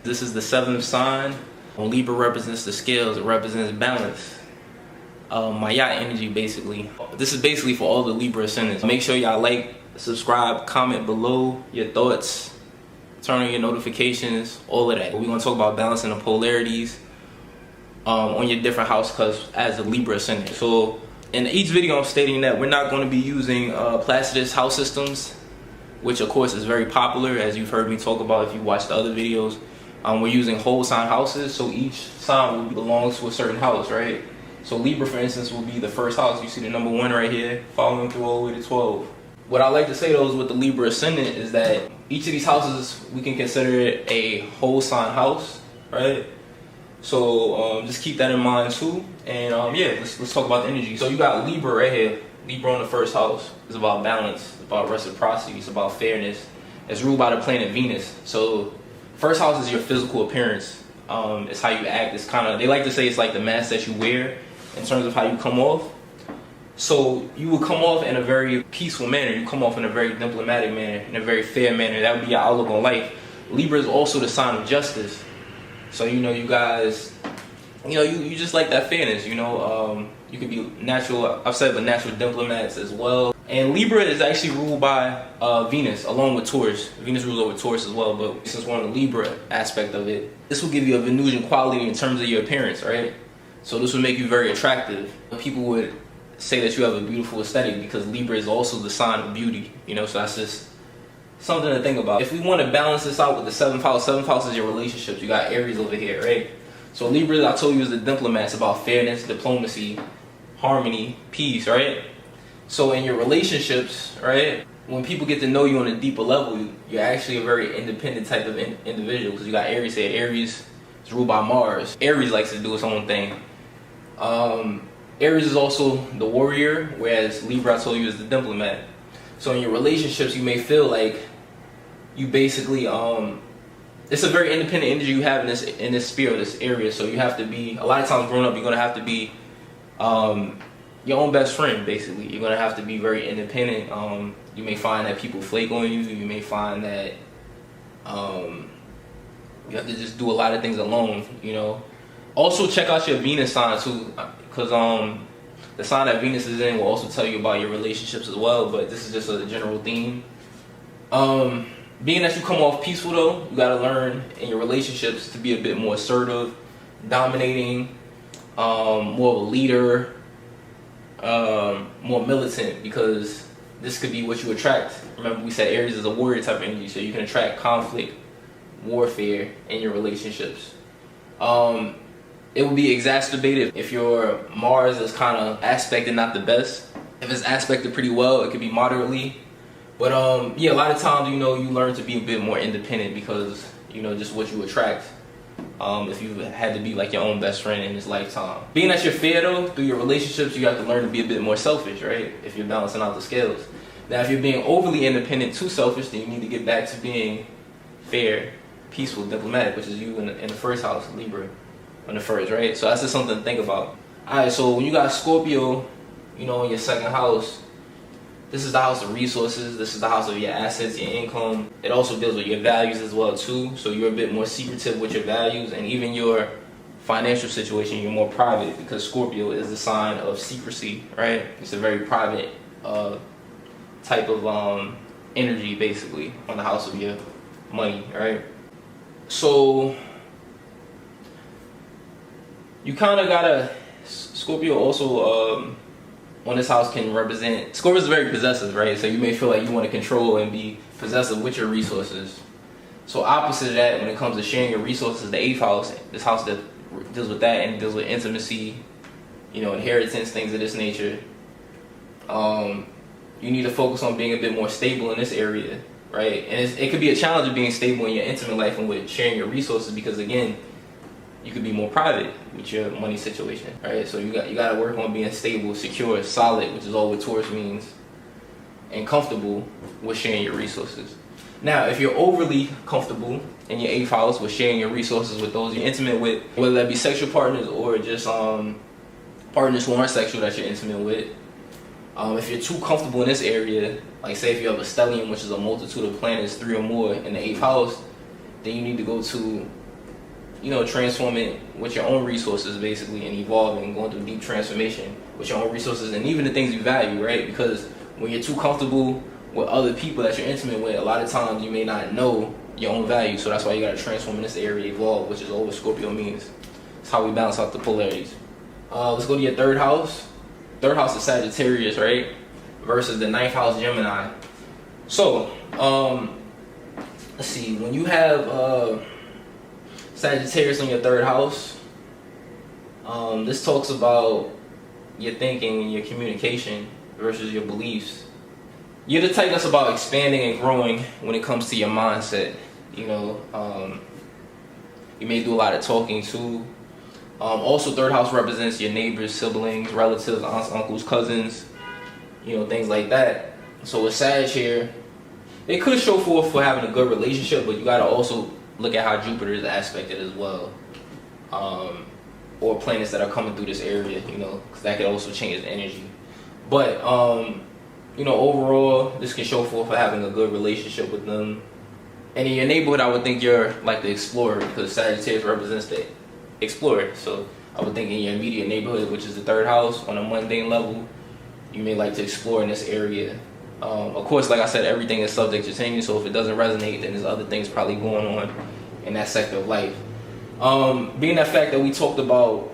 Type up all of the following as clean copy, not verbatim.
This is the 7th sign. When Libra represents the scales, it represents balance. My yacht energy, basically. This is basically for all the Libra ascendants. Make sure y'all like, subscribe, comment below your thoughts, turn on your notifications, all of that. We're gonna talk about balancing the polarities on your different house cusps as a Libra ascendant. So in each video, I'm stating that we're not going to be using Placidus house systems, which of course is very popular, as you've heard me talk about if you watched the other videos. We're using whole sign houses, so each sign will belong to a certain house, right? So Libra, for instance, will be the first house. You see the number 1 right here, following through all the way to 12. What I like to say though is with the Libra ascendant is that each of these houses, we can consider it a whole sign house, right? So just keep that in mind too. And yeah, let's talk about the energy. So you got Libra right here. Libra on the first house. It's about balance, it's about reciprocity, it's about fairness. It's ruled by the planet Venus. So first house is your physical appearance. It's how you act. It's kind of, they like to say it's like the mask that you wear in terms of how you come off. So you will come off in a very peaceful manner. You come off in a very diplomatic manner, in a very fair manner. That would be your outlook on life. Libra is also the sign of justice. So you guys, you just like that fairness. You could be natural. I've said, but natural diplomats as well. And Libra is actually ruled by Venus, along with Taurus. Venus rules over Taurus as well, but since we're on the Libra aspect of it, this will give you a Venusian quality in terms of your appearance, right? So this would make you very attractive. People would say that you have a beautiful aesthetic because Libra is also the sign of beauty, so that's just something to think about. If we want to balance this out with the 7th house is your relationships. You got Aries over here, right? So Libra, I told you, is the diplomats, about fairness, diplomacy, harmony, peace, right? So in your relationships, right, when people get to know you on a deeper level, you're actually a very independent type of individual, because you got Aries here. Aries is ruled by Mars. Aries likes to do its own thing. Aries is also the warrior, whereas Libra, I told you, is the diplomat. So in your relationships, you may feel like you basically, it's a very independent energy you have in this sphere, this area. So you have to be, a lot of times growing up, you're going to have to be your own best friend, basically. You're going to have to be very independent. You may find that people flake on you. You may find that you have to just do a lot of things alone, Also, check out your Venus sign too, because the sign that Venus is in will also tell you about your relationships as well, but this is just a general theme. Being that you come off peaceful though, you gotta learn in your relationships to be a bit more assertive, dominating, more of a leader, more militant, because this could be what you attract. Remember, we said Aries is a warrior type of energy, so you can attract conflict, warfare in your relationships. It will be exacerbated if your Mars is kind of aspected not the best. If it's aspected pretty well, it could be moderately. But yeah, a lot of times, you learn to be a bit more independent because, just what you attract. If you had to be like your own best friend in this lifetime. Being that you're fair though, through your relationships, you have to learn to be a bit more selfish, right? If you're balancing out the scales. Now, if you're being overly independent, too selfish, then you need to get back to being fair, peaceful, diplomatic, which is you in the first house, Libra, on the first, right? So that's just something to think about. Alright, so when you got Scorpio, in your 2nd house, this is the house of resources. This is the house of your assets, your income. It also deals with your values as well too. So you're a bit more secretive with your values, and even your financial situation, you're more private, because Scorpio is the sign of secrecy, right? It's a very private type of energy, basically, on the house of your money, right? So you kind of gotta, Scorpio also on this house can represent, Scorpio is very possessive, right? So you may feel like you want to control and be possessive with your resources. So opposite of that, when it comes to sharing your resources, the 8th house, this house that deals with that and deals with intimacy, inheritance, things of this nature. You need to focus on being a bit more stable in this area, right? And it could be a challenge of being stable in your intimate life and with sharing your resources, because again, you could be more private with your money situation, right? So you got to work on being stable, secure, solid, which is all what Taurus means, and comfortable with sharing your resources. Now, if you're overly comfortable in your 8th house with sharing your resources with those you're intimate with, whether that be sexual partners or just partners who aren't sexual that you're intimate with, if you're too comfortable in this area, like say if you have a stellium, which is a multitude of planets, 3 or more in the 8th house, then you need to go to transforming with your own resources basically, and evolving, going through deep transformation with your own resources and even the things you value, right? Because when you're too comfortable with other people that you're intimate with, a lot of times you may not know your own value. So that's why you gotta transform in this area, evolve, which is all what Scorpio means. It's how we balance out the polarities. Let's go to your third house. Third house is Sagittarius, right? Versus the ninth house, Gemini. So, let's see. When you have Sagittarius in your third house, this talks about your thinking and your communication versus your beliefs. You're the type that's about expanding and growing when it comes to your mindset. You may do a lot of talking too. Also, third house represents your neighbors, siblings, relatives, aunts, uncles, cousins, things like that. So with Sag here, it could show forth for having a good relationship, but you gotta also look at how Jupiter is aspected as well. Or planets that are coming through this area, because that could also change the energy. But, overall, this can show forth for having a good relationship with them. And in your neighborhood, I would think you're like the explorer, because Sagittarius represents the explorer. So I would think in your immediate neighborhood, which is the third house, on a mundane level, you may like to explore in this area. Of course, like I said, everything is subject to change, so if it doesn't resonate, then there's other things probably going on in that sector of life. Being that fact that we talked about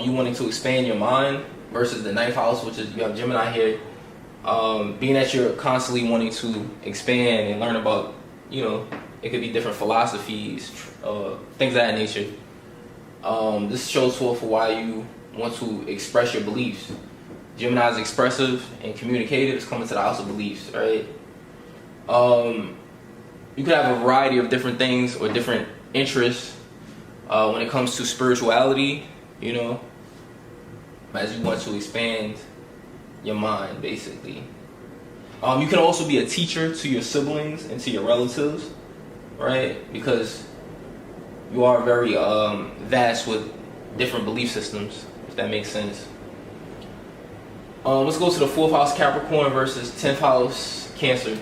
you wanting to expand your mind versus the ninth house, which is, you have Gemini here, being that you're constantly wanting to expand and learn about, it could be different philosophies, things of that nature. This shows forth for why you want to express your beliefs. Gemini is expressive and communicative. It's coming to the house of beliefs, right? You could have a variety of different things or different interests when it comes to spirituality, as you want to expand your mind, basically. You can also be a teacher to your siblings and to your relatives, right? Because you are very vast with different belief systems, if that makes sense. Let's go to the fourth house, Capricorn versus 10th house, Cancer.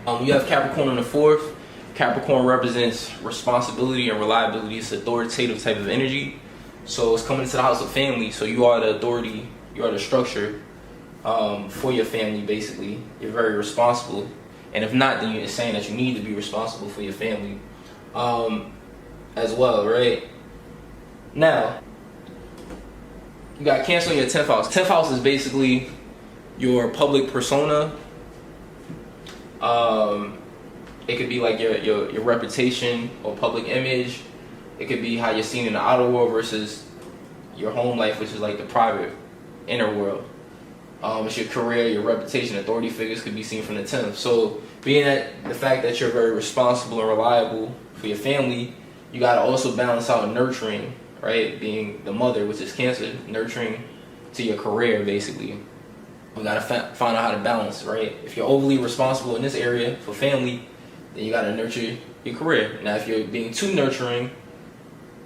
You have Capricorn in the fourth. Capricorn represents responsibility and reliability. It's authoritative type of energy. So it's coming into the house of family. So you are the authority, you are the structure for your family, basically. You're very responsible. And if not, then it's saying that you need to be responsible for your family as well, right? Now, you got Cancer in your 10th house. 10th house is basically your public persona. It could be like your reputation or public image. It could be how you're seen in the outer world versus your home life, which is like the private, inner world. It's your career, your reputation, authority figures could be seen from the 10th. So being that the fact that you're very responsible and reliable for your family, you got to also balance out nurturing, right? Being the mother, which is Cancer, nurturing to your career, basically. You got to find out how to balance, right? If you're overly responsible in this area for family, then you got to nurture your career. Now, if you're being too nurturing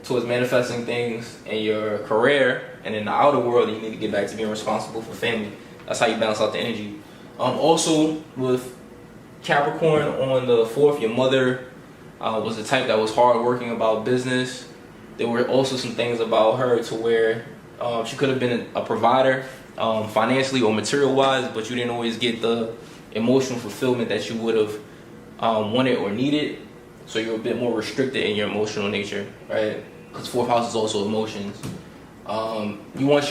towards manifesting things in your career and in the outer world, you need to get back to being responsible for family. That's how you balance out the energy. Also, with Capricorn on the fourth, your mother was the type that was hardworking about business. There were also some things about her to where she could have been a provider financially or material-wise, but you didn't always get the emotional fulfillment that you would have wanted or needed. So you're a bit more restricted in your emotional nature, right? Because fourth house is also emotions. You want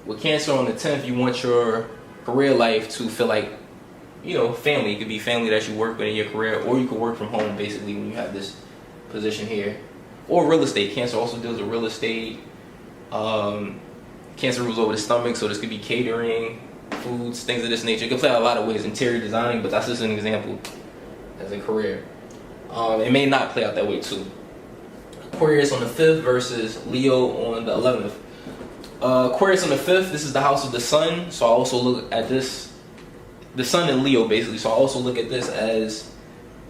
with Cancer on the 10th, you want your career life to feel like, family. It could be family that you work with in your career, or you could work from home, basically, when you have this position here. Or real estate. Cancer also deals with real estate. Cancer rules over the stomach, so this could be catering, foods, things of this nature. It can play out a lot of ways, interior designing, but that's just an example as a career. It may not play out that way too. Aquarius on the 5th versus Leo on the 11th. Aquarius on the 5th, this is the house of the sun, so I also look at this, the sun and Leo basically, so I also look at this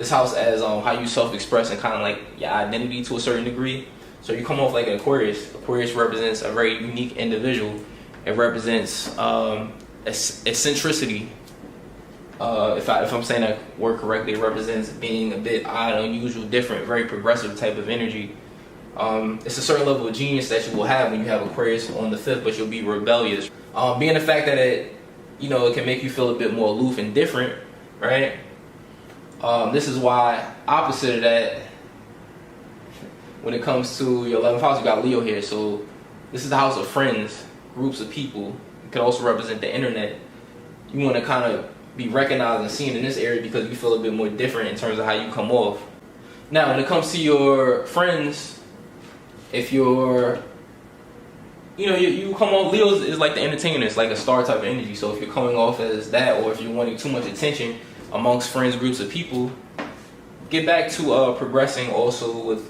house as how you self-express and kind of like your identity to a certain degree. So you come off like an Aquarius. Aquarius represents a very unique individual. It represents eccentricity. If I'm saying that word correctly, it represents being a bit odd, unusual, different, very progressive type of energy. It's a certain level of genius that you will have when you have Aquarius on the 5th, but you'll be rebellious. Being the fact that it can make you feel a bit more aloof and different, right? This is why, opposite of that, when it comes to your 11th house, you got Leo here. So this is the house of friends, groups of people. It could also represent the internet. You want to kind of be recognized and seen in this area because you feel a bit more different in terms of how you come off. Now, when it comes to your friends, if you're, you come off, Leo is like the entertainer. It's like a star type of energy. So if you're coming off as that, or if you're wanting too much attention amongst friends, groups of people, get back to progressing also with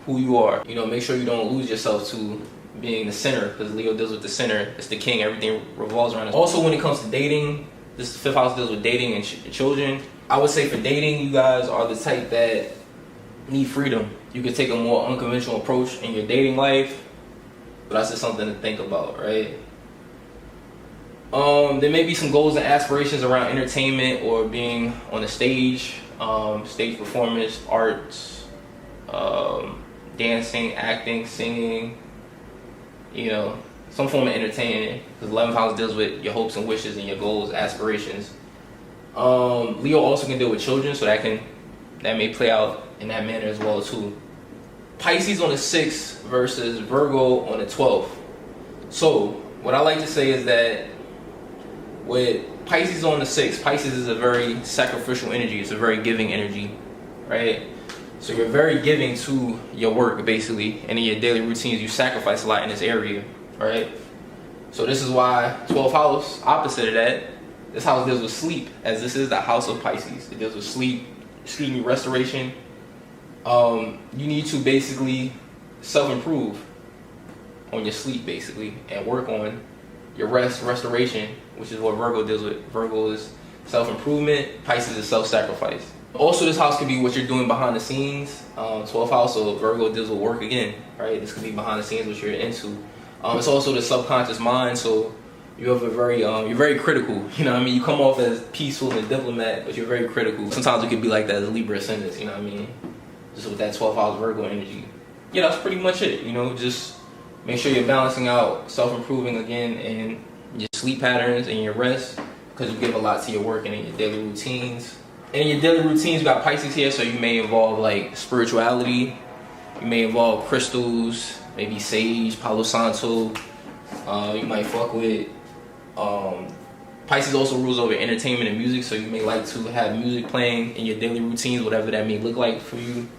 who you are. Make sure you don't lose yourself to being the center, because Leo deals with the center. It's the king. Everything revolves around it. Also, when it comes to dating, this 5th house deals with dating and children. I would say for dating, you guys are the type that need freedom. You can take a more unconventional approach in your dating life, but that's just something to think about, right? There may be some goals and aspirations around entertainment or being on the stage, stage performance, arts, dancing, acting, singing, some form of entertainment, because 11th house deals with your hopes and wishes and your goals, aspirations. Leo also can deal with children, so that may play out in that manner as well too. Pisces on the 6th versus Virgo on the 12th. So what I like to say is that with Pisces on the 6th, Pisces is a very sacrificial energy. It's a very giving energy, right? So you're very giving to your work, basically, and in your daily routines, you sacrifice a lot in this area, right? So this is why 12th house, opposite of that, this house deals with sleep, as this is the house of Pisces. It deals with sleep, restoration. You need to basically self-improve on your sleep, basically, and work on your restoration, which is what Virgo deals with. Virgo is self-improvement, Pisces is self-sacrifice. Also, this house could be what you're doing behind the scenes. 12th house, so Virgo deals with work again, right? This could be behind the scenes, what you're into. It's also the subconscious mind, so you have you're very critical. You come off as peaceful and diplomat, but you're very critical. Sometimes it could be like that as Libra Ascendant, just with that 12th house Virgo energy. Yeah, that's pretty much it. Just make sure you're balancing out self-improving again in your sleep patterns and your rest, because you give a lot to your work and in your daily routines. And in your daily routines, you got Pisces here, so you may involve like spirituality. You may involve crystals, maybe sage, Palo Santo. You might fuck with. Pisces also rules over entertainment and music, so you may like to have music playing in your daily routines, whatever that may look like for you.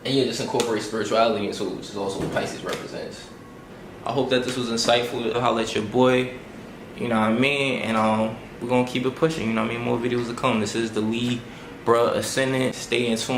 And you just incorporate spirituality into it, which is also what Pisces represents. I hope that this was insightful. Holla at your boy, and we're gonna keep it pushing, more videos to come. This is the Libra Ascendant. Stay in tune.